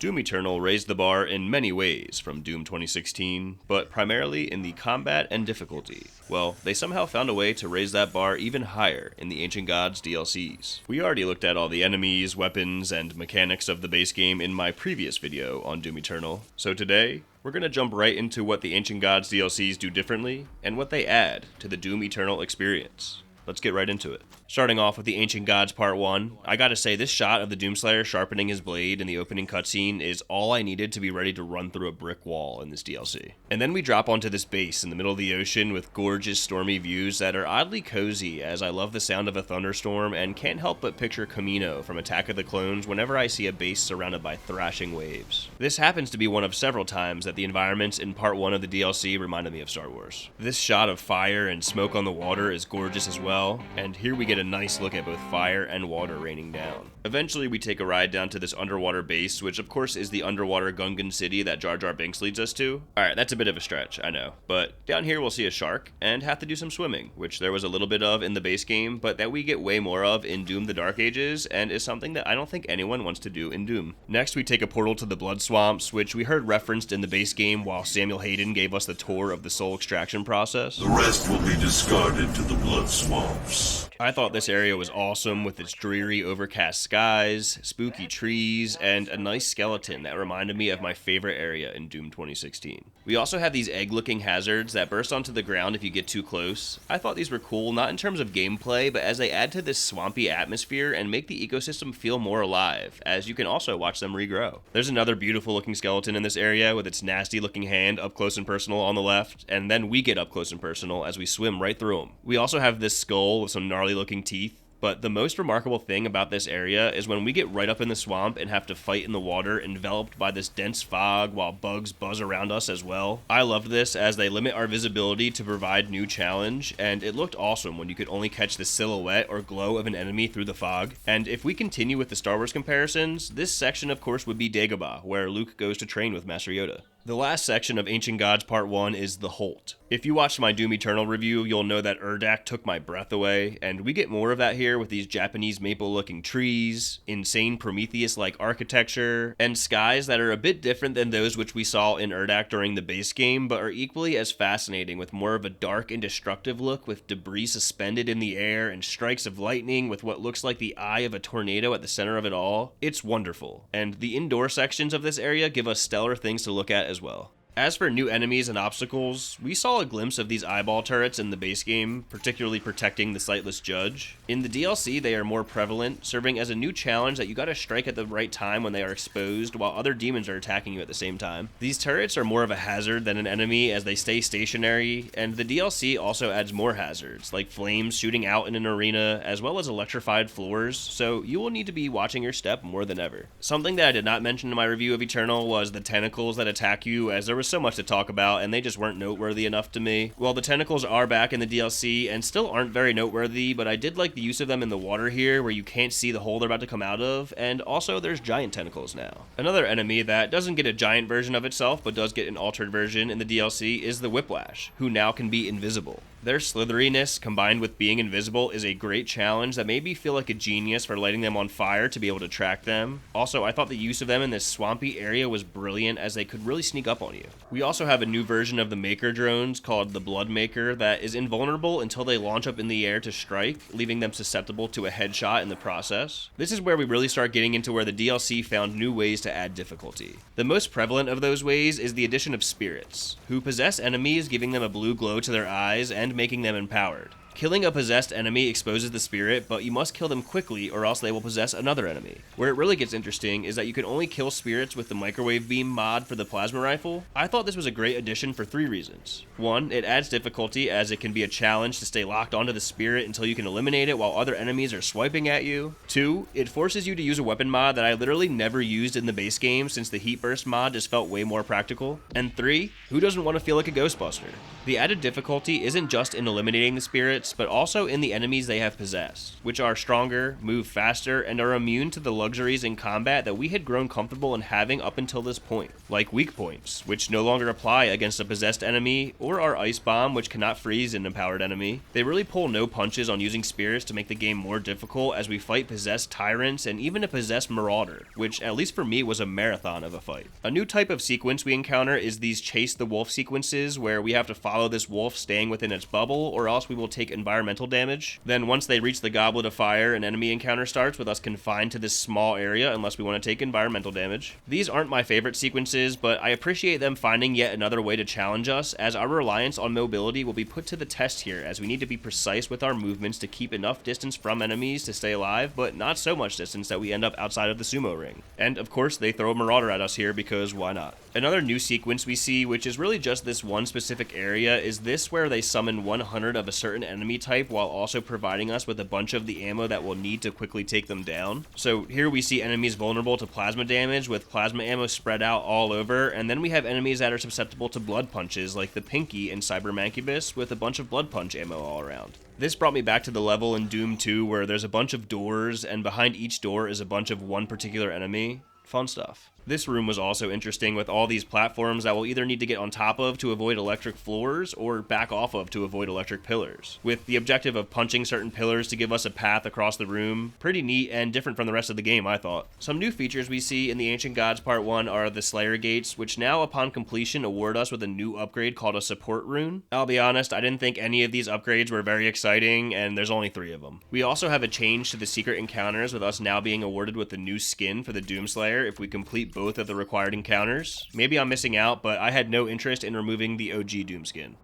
Doom Eternal raised the bar in many ways from Doom 2016, but primarily in the combat and difficulty. Well, they somehow found a way to raise that bar even higher in the Ancient Gods DLCs. We already looked at all the enemies, weapons, and mechanics of the base game in my previous video on Doom Eternal, so today, we're going to jump right into what the Ancient Gods DLCs do differently, and what they add to the Doom Eternal experience. Let's get right into it. Starting off with the Ancient Gods Part 1, I gotta say this shot of the Doomslayer sharpening his blade in the opening cutscene is all I needed to be ready to run through a brick wall in this DLC. And then we drop onto this base in the middle of the ocean with gorgeous stormy views that are oddly cozy, as I love the sound of a thunderstorm and can't help but picture Kamino from Attack of the Clones whenever I see a base surrounded by thrashing waves. This happens to be one of several times that the environments in Part 1 of the DLC reminded me of Star Wars. This shot of fire and smoke on the water is gorgeous as well, and here we get a nice look at both fire and water raining down. Eventually we take a ride down to this underwater base, which of course is the underwater Gungan city that Jar Jar Binks leads us to. Alright, that's a bit of a stretch, I know, but down here we'll see a shark and have to do some swimming, which there was a little bit of in the base game, but that we get way more of in Doom the Dark Ages, and is something that I don't think anyone wants to do in Doom. Next we take a portal to the Blood Swamps, which we heard referenced in the base game while Samuel Hayden gave us the tour of the soul extraction process. The rest will be discarded to the Blood Swamps. I thought this area was awesome with its dreary, overcast skies, spooky trees, and a nice skeleton that reminded me of my favorite area in Doom 2016. We also have these egg-looking hazards that burst onto the ground if you get too close. I thought these were cool, not in terms of gameplay, but as they add to this swampy atmosphere and make the ecosystem feel more alive, as you can also watch them regrow. There's another beautiful looking skeleton in this area with its nasty looking hand up close and personal on the left, and then we get up close and personal as we swim right through them. We also have this skull with some gnarly looking teeth. But the most remarkable thing about this area is when we get right up in the swamp and have to fight in the water enveloped by this dense fog while bugs buzz around us as well. I loved this as they limit our visibility to provide new challenge, and it looked awesome when you could only catch the silhouette or glow of an enemy through the fog. And if we continue with the Star Wars comparisons, this section of course would be Dagobah, where Luke goes to train with Master Yoda. The last section of Ancient Gods Part 1 is the Holt. If you watched my Doom Eternal review, you'll know that Urdak took my breath away, and we get more of that here with these Japanese maple-looking trees, insane Prometheus-like architecture, and skies that are a bit different than those which we saw in Urdak during the base game, but are equally as fascinating with more of a dark and destructive look with debris suspended in the air and strikes of lightning with what looks like the eye of a tornado at the center of it all. It's wonderful, and the indoor sections of this area give us stellar things to look at as well. As for new enemies and obstacles, we saw a glimpse of these eyeball turrets in the base game, particularly protecting the sightless judge. In the DLC, they are more prevalent, serving as a new challenge that you gotta strike at the right time when they are exposed, while other demons are attacking you at the same time. These turrets are more of a hazard than an enemy as they stay stationary, and the DLC also adds more hazards, like flames shooting out in an arena, as well as electrified floors, so you will need to be watching your step more than ever. Something that I did not mention in my review of Eternal was the tentacles that attack you, as there was so much to talk about and they just weren't noteworthy enough to me. Well, the tentacles are back in the DLC and still aren't very noteworthy, but I did like the use of them in the water here where you can't see the hole they're about to come out of, and also there's giant tentacles now. Another enemy that doesn't get a giant version of itself but does get an altered version in the DLC is the Whiplash, who now can be invisible. Their slitheriness combined with being invisible is a great challenge that made me feel like a genius for lighting them on fire to be able to track them. Also, I thought the use of them in this swampy area was brilliant as they could really sneak up on you. We also have a new version of the Maker drones called the Blood Maker that is invulnerable until they launch up in the air to strike, leaving them susceptible to a headshot in the process. This is where we really start getting into where the DLC found new ways to add difficulty. The most prevalent of those ways is the addition of spirits, who possess enemies, giving them a blue glow to their eyes and making them empowered. Killing a possessed enemy exposes the spirit, but you must kill them quickly or else they will possess another enemy. Where it really gets interesting is that you can only kill spirits with the microwave beam mod for the plasma rifle. I thought this was a great addition for 3 reasons. 1, it adds difficulty as it can be a challenge to stay locked onto the spirit until you can eliminate it while other enemies are swiping at you. 2, it forces you to use a weapon mod that I literally never used in the base game since the heat burst mod just felt way more practical. And 3, who doesn't want to feel like a Ghostbuster? The added difficulty isn't just in eliminating the spirits, spirits, but also in the enemies they have possessed, which are stronger, move faster, and are immune to the luxuries in combat that we had grown comfortable in having up until this point, like weak points, which no longer apply against a possessed enemy, or our ice bomb, which cannot freeze an empowered enemy. They really pull no punches on using spirits to make the game more difficult as we fight possessed tyrants and even a possessed marauder, which at least for me was a marathon of a fight. A new type of sequence we encounter is these chase the wolf sequences, where we have to follow this wolf staying within its bubble, or else we will take environmental damage. Then once they reach the Goblet of Fire, an enemy encounter starts with us confined to this small area unless we want to take environmental damage. These aren't my favorite sequences, but I appreciate them finding yet another way to challenge us, as our reliance on mobility will be put to the test here, as we need to be precise with our movements to keep enough distance from enemies to stay alive, but not so much distance that we end up outside of the sumo ring. And of course, they throw a marauder at us here because why not? Another new sequence we see, which is really just this one specific area, is this where they summon 100 of a certain enemy type while also providing us with a bunch of the ammo that we'll need to quickly take them down. So here we see enemies vulnerable to plasma damage with plasma ammo spread out all over, and then we have enemies that are susceptible to blood punches like the Pinky and Cyber Mancubus with a bunch of blood punch ammo all around. This brought me back to the level in Doom 2 where there's a bunch of doors, and behind each door is a bunch of one particular enemy. Fun stuff. This room was also interesting with all these platforms that we'll either need to get on top of to avoid electric floors or back off of to avoid electric pillars, with the objective of punching certain pillars to give us a path across the room. Pretty neat and different from the rest of the game, I thought. Some new features we see in the Ancient Gods Part 1 are the Slayer Gates, which now upon completion award us with a new upgrade called a Support Rune. I'll be honest, I didn't think any of these upgrades were very exciting, and there's only 3 of them. We also have a change to the secret encounters, with us now being awarded with the new skin for the Doomslayer if we complete both of the required encounters. Maybe I'm missing out, but I had no interest in removing the OG Doom skin.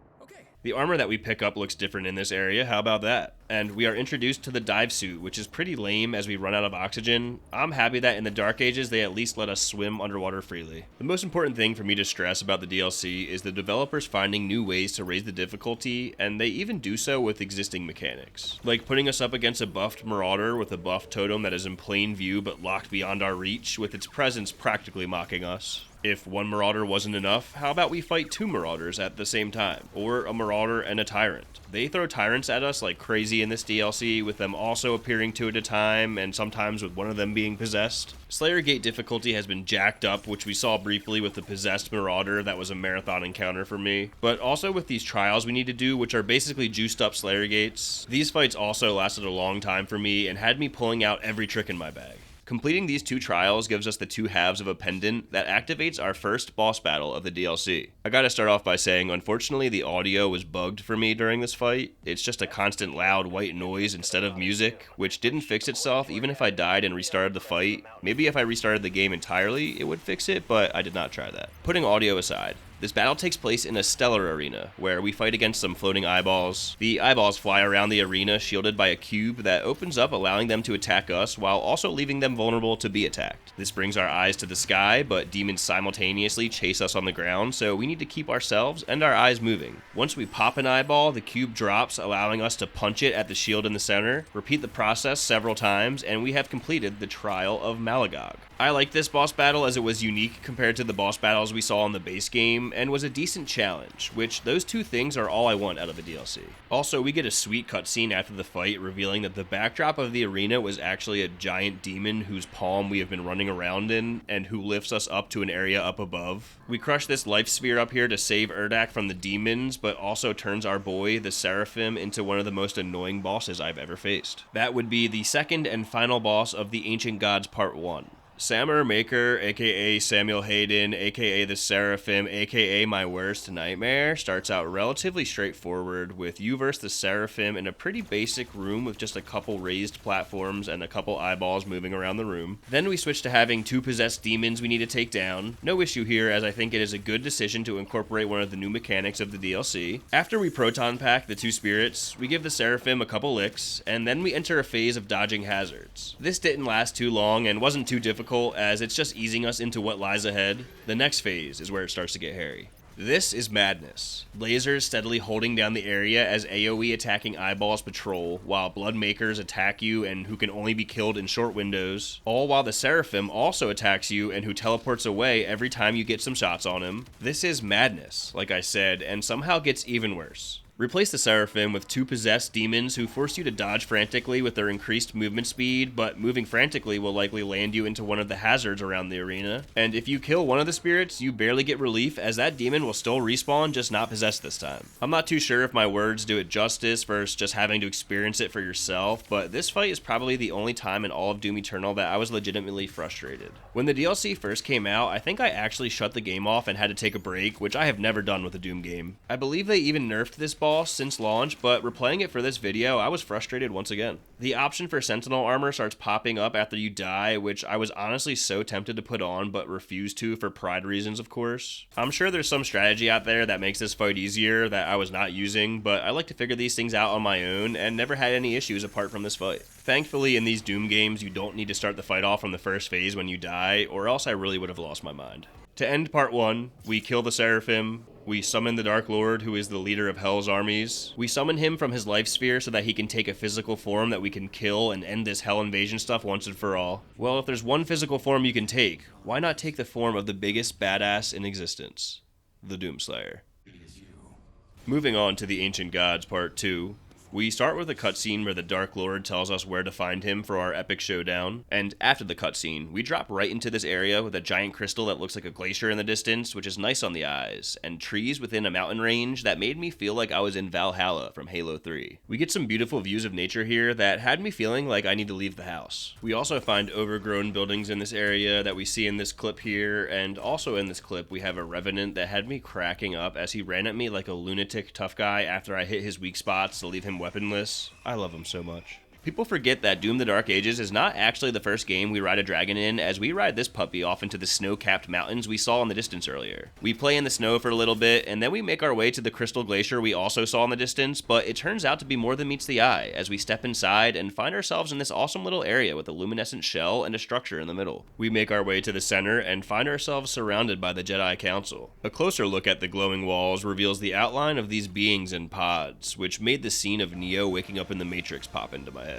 The armor that we pick up looks different in this area, how about that? And we are introduced to the dive suit, which is pretty lame as we run out of oxygen. I'm happy that in the Dark Ages they at least let us swim underwater freely. The most important thing for me to stress about the DLC is the developers finding new ways to raise the difficulty, and they even do so with existing mechanics. Like putting us up against a buffed marauder with a buff totem that is in plain view but locked beyond our reach, with its presence practically mocking us. If one marauder wasn't enough, how about we fight 2 marauders at the same time, or a marauder and a tyrant? They throw tyrants at us like crazy in this DLC, with them also appearing 2 at a time, and sometimes with one of them being possessed. Slayer Gate difficulty has been jacked up, which we saw briefly with the possessed marauder. That was a marathon encounter for me. But also with these trials we need to do, which are basically juiced up Slayer Gates. These fights also lasted a long time for me and had me pulling out every trick in my bag. Completing these 2 trials gives us the 2 halves of a pendant that activates our first boss battle of the DLC. I gotta start off by saying, unfortunately, the audio was bugged for me during this fight. It's just a constant loud white noise instead of music, which didn't fix itself even if I died and restarted the fight. Maybe if I restarted the game entirely, it would fix it, but I did not try that. Putting audio aside, this battle takes place in a stellar arena, where we fight against some floating eyeballs. The eyeballs fly around the arena shielded by a cube that opens up, allowing them to attack us, while also leaving them vulnerable to be attacked. This brings our eyes to the sky, but demons simultaneously chase us on the ground, so we need to keep ourselves and our eyes moving. Once we pop an eyeball, the cube drops, allowing us to punch it at the shield in the center. Repeat the process several times, and we have completed the Trial of Malagog. I like this boss battle as it was unique compared to the boss battles we saw in the base game, and was a decent challenge, which those 2 things are all I want out of a DLC. Also, we get a sweet cutscene after the fight revealing that the backdrop of the arena was actually a giant demon whose palm we have been running around in, and who lifts us up to an area up above. We crush this life sphere up here to save Urdak from the demons, but also turns our boy, the Seraphim, into one of the most annoying bosses I've ever faced. That would be the second and final boss of the Ancient Gods Part 1. Samur Maker, aka Samuel Hayden, aka the Seraphim, aka my worst nightmare, starts out relatively straightforward with you versus the Seraphim in a pretty basic room with just a couple raised platforms and a couple eyeballs moving around the room. Then we switch to having 2 possessed demons we need to take down. No issue here, as I think it is a good decision to incorporate one of the new mechanics of the DLC. After we proton pack the 2 spirits, we give the Seraphim a couple licks, and then we enter a phase of dodging hazards. This didn't last too long and wasn't too difficult, as it's just easing us into what lies ahead. The next phase is where it starts to get hairy. This is madness. Lasers steadily holding down the area as AoE attacking eyeballs patrol, while blood makers attack you and who can only be killed in short windows, all while the Seraphim also attacks you and who teleports away every time you get some shots on him. This is madness, like I said, and somehow gets even worse. Replace the Seraphim with 2 possessed demons who force you to dodge frantically with their increased movement speed, but moving frantically will likely land you into one of the hazards around the arena. And if you kill one of the spirits, you barely get relief, as that demon will still respawn, just not possessed this time. I'm not too sure if my words do it justice versus just having to experience it for yourself, but this fight is probably the only time in all of Doom Eternal that I was legitimately frustrated. When the DLC first came out, I think I actually shut the game off and had to take a break, which I have never done with a Doom game. I believe they even nerfed this boss since launch, but replaying it for this video, I was frustrated once again. The option for Sentinel armor starts popping up after you die, which I was honestly so tempted to put on, but refused to for pride reasons, of course. I'm sure there's some strategy out there that makes this fight easier that I was not using, but I like to figure these things out on my own, and never had any issues apart from this fight. Thankfully, in these Doom games, you don't need to start the fight off from the first phase when you die, or else I really would have lost my mind. To end part 1, we kill the Seraphim, we summon the Dark Lord, who is the leader of Hell's armies. We summon him from his life sphere so that he can take a physical form that we can kill and end this Hell invasion stuff once and for all. Well, if there's one physical form you can take, why not take the form of the biggest badass in existence? The Doomslayer. Moving on to the Ancient Gods part 2. We start with a cutscene where the Dark Lord tells us where to find him for our epic showdown, and after the cutscene, we drop right into this area with a giant crystal that looks like a glacier in the distance, which is nice on the eyes, and trees within a mountain range that made me feel like I was in Valhalla from Halo 3. We get some beautiful views of nature here that had me feeling like I need to leave the house. We also find overgrown buildings in this area that we see in this clip here, and also in this clip we have a Revenant that had me cracking up as he ran at me like a lunatic tough guy after I hit his weak spots to leave him weaponless. I love him so much. People forget that Doom the Dark Ages is not actually the first game we ride a dragon in, as we ride this puppy off into the snow-capped mountains we saw in the distance earlier. We play in the snow for a little bit, and then we make our way to the crystal glacier we also saw in the distance, but it turns out to be more than meets the eye, as we step inside and find ourselves in this awesome little area with a luminescent shell and a structure in the middle. We make our way to the center and find ourselves surrounded by the Jedi Council. A closer look at the glowing walls reveals the outline of these beings in pods, which made the scene of Neo waking up in the Matrix pop into my head.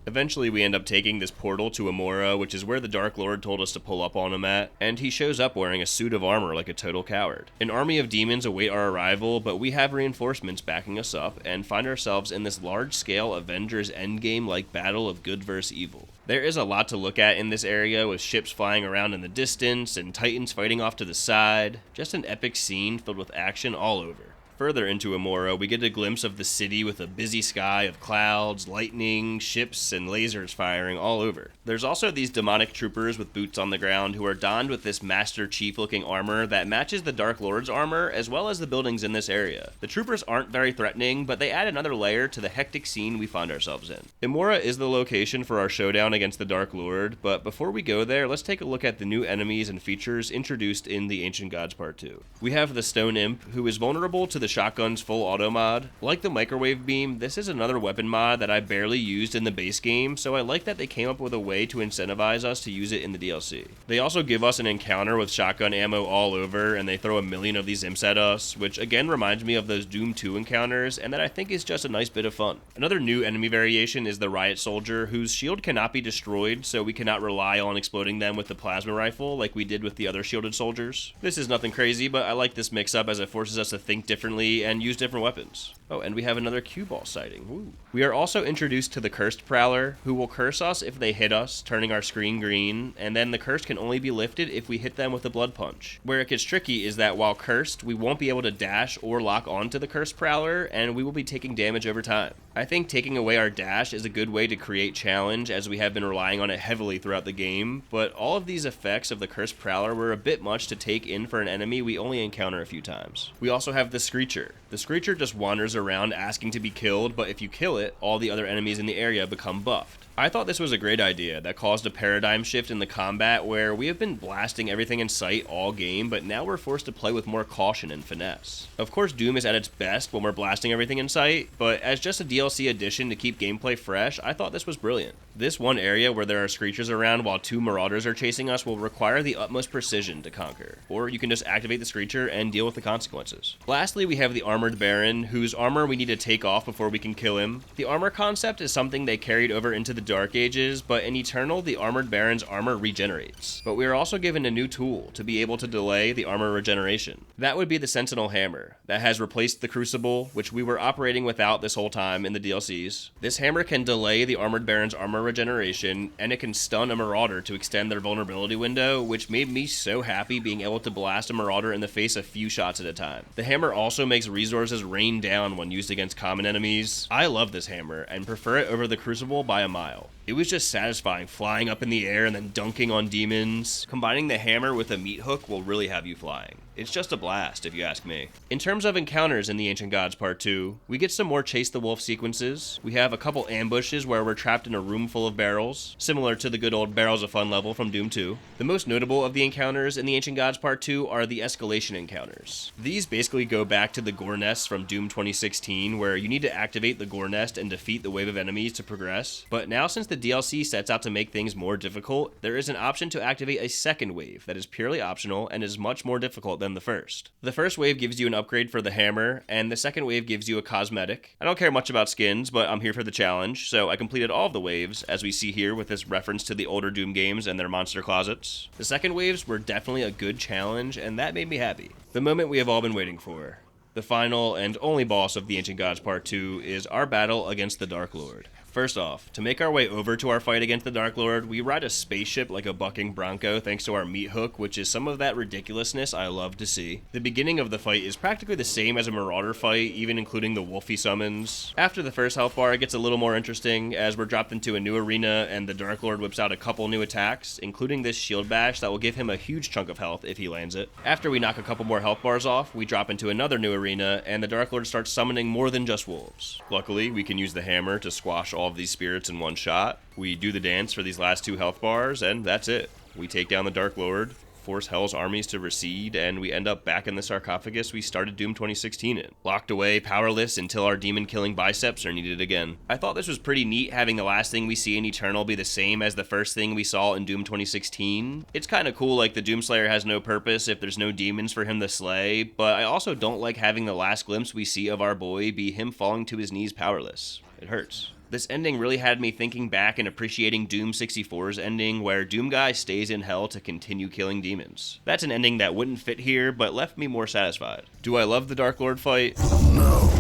Eventually, we end up taking this portal to Amora, which is where the Dark Lord told us to pull up on him at, and he shows up wearing a suit of armor like a total coward. An army of demons await our arrival, but we have reinforcements backing us up, and find ourselves in this large-scale Avengers Endgame-like battle of good versus evil. There is a lot to look at in this area, with ships flying around in the distance, and titans fighting off to the side. Just an epic scene filled with action all over. Further into Amora, we get a glimpse of the city with a busy sky of clouds, lightning, ships, and lasers firing all over. There's also these demonic troopers with boots on the ground who are donned with this Master Chief-looking armor that matches the Dark Lord's armor, as well as the buildings in this area. The troopers aren't very threatening, but they add another layer to the hectic scene we find ourselves in. Amora is the location for our showdown against the Dark Lord, but before we go there, let's take a look at the new enemies and features introduced in the Ancient Gods Part 2. We have the Stone Imp, who is vulnerable to the shotgun's full auto mod. Like the microwave beam, this is another weapon mod that I barely used in the base game, so I like that they came up with a way to incentivize us to use it in the DLC. They also give us an encounter with shotgun ammo all over, and they throw a million of these imps at us, which again reminds me of those Doom 2 encounters, and that I think is just a nice bit of fun. Another new enemy variation is the Riot Soldier, whose shield cannot be destroyed, so we cannot rely on exploding them with the plasma rifle like we did with the other shielded soldiers. This is nothing crazy, but I like this mix-up as it forces us to think differently and use different weapons. Oh, and we have another cue ball sighting. Woo. We are also introduced to the Cursed Prowler, who will curse us if they hit us, turning our screen green, and then the curse can only be lifted if we hit them with a blood punch. Where it gets tricky is that while cursed, we won't be able to dash or lock onto the Cursed Prowler, and we will be taking damage over time. I think taking away our dash is a good way to create challenge, as we have been relying on it heavily throughout the game, but all of these effects of the Cursed Prowler were a bit much to take in for an enemy we only encounter a few times. We also have the Screecher. The Screecher just wanders around asking to be killed, but if you kill it, all the other enemies in the area become buffed. I thought this was a great idea that caused a paradigm shift in the combat where we have been blasting everything in sight all game, but now we're forced to play with more caution and finesse. Of course, Doom is at its best when we're blasting everything in sight, but as just a DLC addition to keep gameplay fresh, I thought this was brilliant. This one area where there are Screechers around while two Marauders are chasing us will require the utmost precision to conquer, or you can just activate the Screecher and deal with the consequences. Lastly, we have the Armored Baron, whose armor we need to take off before we can kill him. The armor concept is something they carried over into the Dark Ages, but in Eternal, the Armored Baron's armor regenerates. But we are also given a new tool to be able to delay the armor regeneration. That would be the Sentinel Hammer, that has replaced the Crucible, which we were operating without this whole time in the DLCs. This hammer can delay the Armored Baron's armor regeneration, and it can stun a Marauder to extend their vulnerability window, which made me so happy being able to blast a Marauder in the face a few shots at a time. The hammer also makes resources rain down when used against common enemies. I love this hammer, and prefer it over the Crucible by a mile. It was just satisfying flying up in the air and then dunking on demons. Combining the hammer with a meat hook will really have you flying. It's just a blast, if you ask me. In terms of encounters in the Ancient Gods Part 2, we get some more Chase the Wolf sequences. We have a couple ambushes where we're trapped in a room full of barrels, similar to the good old Barrels of Fun level from Doom 2. The most notable of the encounters in the Ancient Gods Part 2 are the escalation encounters. These basically go back to the Gore Nest from Doom 2016, where you need to activate the Gore Nest and defeat the wave of enemies to progress. But now, since the DLC sets out to make things more difficult, there is an option to activate a second wave that is purely optional and is much more difficult than the first. The first wave gives you an upgrade for the hammer, and the second wave gives you a cosmetic. I don't care much about skins, but I'm here for the challenge, so I completed all of the waves, as we see here with this reference to the older Doom games and their monster closets. The second waves were definitely a good challenge, and that made me happy. The moment we have all been waiting for. The final and only boss of the Ancient Gods Part 2 is our battle against the Dark Lord. First off, to make our way over to our fight against the Dark Lord, we ride a spaceship like a bucking bronco thanks to our meat hook, which is some of that ridiculousness I love to see. The beginning of the fight is practically the same as a Marauder fight, even including the Wolfie summons. After the first health bar, it gets a little more interesting as we're dropped into a new arena and the Dark Lord whips out a couple new attacks, including this shield bash that will give him a huge chunk of health if he lands it. After we knock a couple more health bars off, we drop into another new arena and the Dark Lord starts summoning more than just wolves. Luckily, we can use the hammer to squash all of these spirits in one shot. We do the dance for these last 2 health bars, and that's it. We take down the Dark Lord, force Hell's armies to recede, and we end up back in the sarcophagus we started Doom 2016 in. Locked away, powerless, until our demon-killing biceps are needed again. I thought this was pretty neat, having the last thing we see in Eternal be the same as the first thing we saw in Doom 2016. It's kinda cool, like the Doomslayer has no purpose if there's no demons for him to slay, but I also don't like having the last glimpse we see of our boy be him falling to his knees powerless. It hurts. This ending really had me thinking back and appreciating Doom 64's ending, where Doomguy stays in hell to continue killing demons. That's an ending that wouldn't fit here, but left me more satisfied. Do I love the Dark Lord fight? No.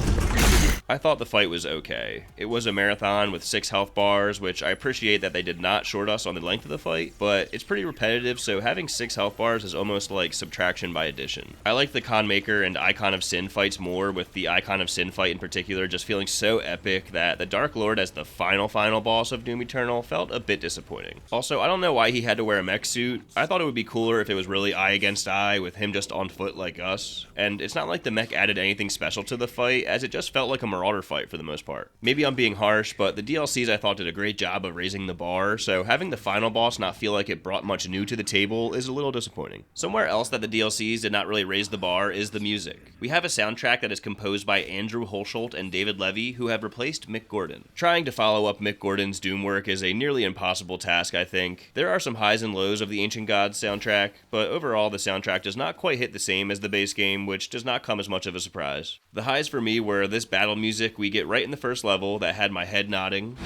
I thought the fight was okay. It was a marathon with 6 health bars, which I appreciate that they did not short us on the length of the fight, but it's pretty repetitive, so having 6 health bars is almost like subtraction by addition. I like the Conmaker and Icon of Sin fights more, with the Icon of Sin fight in particular just feeling so epic that the Dark Lord as the final boss of Doom Eternal felt a bit disappointing. Also, I don't know why he had to wear a mech suit. I thought it would be cooler if it was really eye against eye with him just on foot like us, and it's not like the mech added anything special to the fight, as it just felt like a Marauder fight for the most part. Maybe I'm being harsh, but the DLCs I thought did a great job of raising the bar, so having the final boss not feel like it brought much new to the table is a little disappointing. Somewhere else that the DLCs did not really raise the bar is the music. We have a soundtrack that is composed by Andrew Holsholt and David Levy, who have replaced Mick Gordon. Trying to follow up Mick Gordon's Doom work is a nearly impossible task, I think. There are some highs and lows of the Ancient Gods soundtrack, but overall the soundtrack does not quite hit the same as the base game, which does not come as much of a surprise. The highs for me were this battle music we get right in the first level that had my head nodding.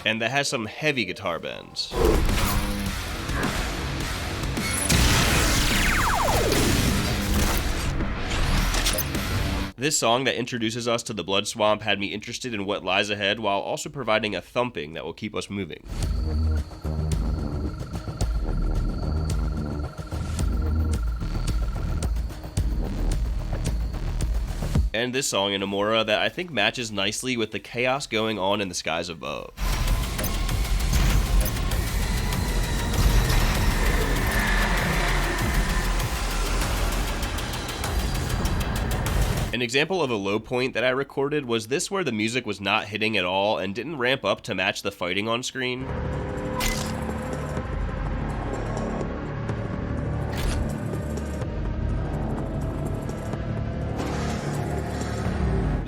And that has some heavy guitar bends. This song that introduces us to the Blood Swamp had me interested in what lies ahead while also providing a thumping that will keep us moving. And this song in Amora that I think matches nicely with the chaos going on in the skies above. An example of a low point that I recorded was this, where the music was not hitting at all and didn't ramp up to match the fighting on screen.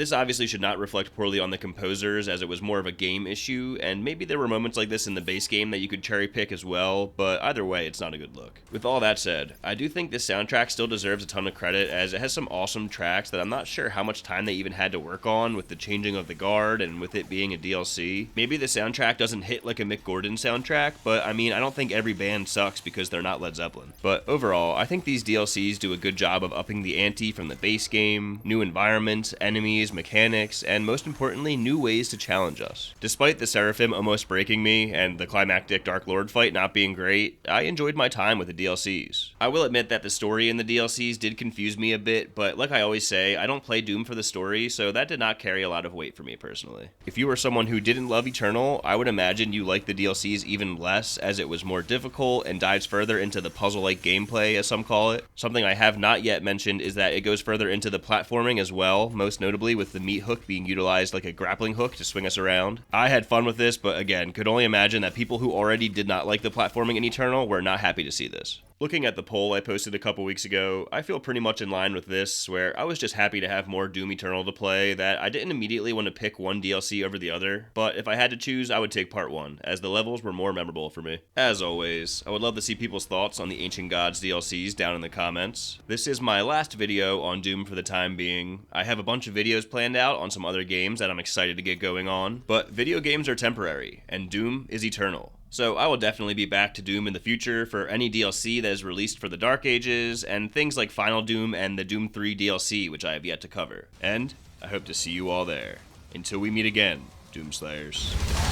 This obviously should not reflect poorly on the composers, as it was more of a game issue, and maybe there were moments like this in the base game that you could cherry pick as well, but either way, it's not a good look. With all that said, I do think this soundtrack still deserves a ton of credit, as it has some awesome tracks that I'm not sure how much time they even had to work on with the changing of the guard and with it being a DLC. Maybe the soundtrack doesn't hit like a Mick Gordon soundtrack, but I mean, I don't think every band sucks because they're not Led Zeppelin. But overall, I think these DLCs do a good job of upping the ante from the base game, new environments, enemies, mechanics, and most importantly, new ways to challenge us. Despite the Seraphim almost breaking me and the climactic Dark Lord fight not being great, I enjoyed my time with the DLCs. I will admit that the story in the DLCs did confuse me a bit, but like I always say, I don't play Doom for the story, so that did not carry a lot of weight for me personally. If you were someone who didn't love Eternal, I would imagine you liked the DLCs even less, as it was more difficult and dives further into the puzzle-like gameplay, as some call it. Something I have not yet mentioned is that it goes further into the platforming as well, most notably with the meat hook being utilized like a grappling hook to swing us around. I had fun with this, but again, could only imagine that people who already did not like the platforming in Eternal were not happy to see this. Looking at the poll I posted a couple weeks ago, I feel pretty much in line with this, where I was just happy to have more Doom Eternal to play, that I didn't immediately want to pick one DLC over the other, but if I had to choose, I would take Part 1, as the levels were more memorable for me. As always, I would love to see people's thoughts on the Ancient Gods DLCs down in the comments. This is my last video on Doom for the time being. I have a bunch of videos planned out on some other games that I'm excited to get going on, but video games are temporary, and Doom is eternal. So I will definitely be back to Doom in the future for any DLC that is released for the Dark Ages, and things like Final Doom and the Doom 3 DLC, which I have yet to cover. And I hope to see you all there. Until we meet again, Doomslayers.